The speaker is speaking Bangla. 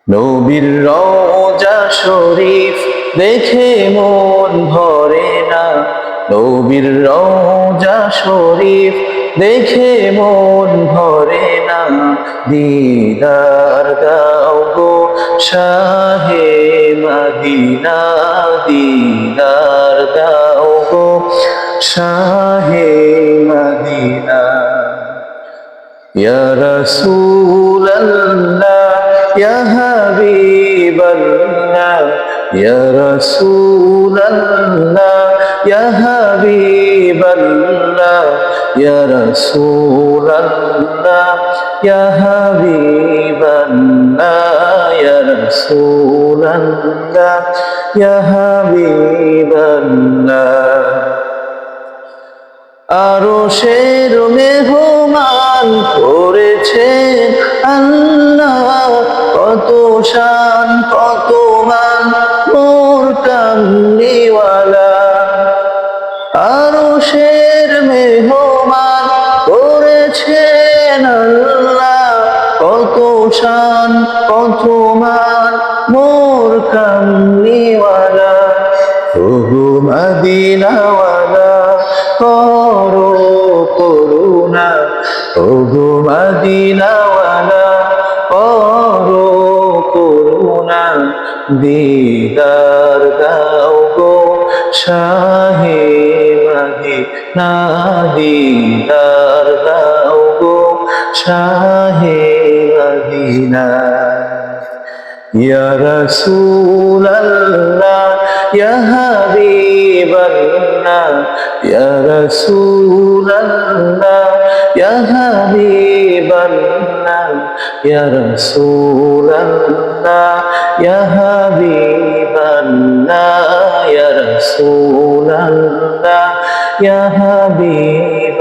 নবীর রওজা শরীফ দেখে মন ভরে না, নবীর রওজা শরীফ দেখে মন ভরে না। দিদার দাও গো শাহে মদিনা, দিদার দাও গো শাহে মদিনা। ইয়া রাসূলাল্লাহ ইয়া হাবিবাল্লাহ, ইয়া রাসূলাল্লাহ ইয়া হাবিবাল্লাহ, ইয়া রাসূলাল্লাহ ইয়া হাবিবাল্লাহ, ইয়া রাসূলাল্লাহ ইয়া হাবিবাল্লাহ। আরশের মেহমান করেছেন আল্লাহ, কত শান কত মান মোর কামলিওয়ালা। আরশের মেহমান করেছেন আল্লাহ, কত শান কত মান মোর কামলিওয়ালা। ওগো মদিনাওয়ালা করো করুণা, ওগো মদিনাওয়ালা করো করুণা। দিদার দাও গো শাহে মদিনা, দিদার দাও গো শাহে মদিনা। ইয়া রাসূলাল্লাহ ইয়া হাবিবাল্লাহ, ইয়া রাসূলাল্লাহ ইয়া হাবিবাল্লাহ, ইয়া রাসূলাল্লাহ ইয়া হাবিবাল্লাহ, ইয়া রাসূলাল্লাহ ইয়া হাবিবাল্লাহ।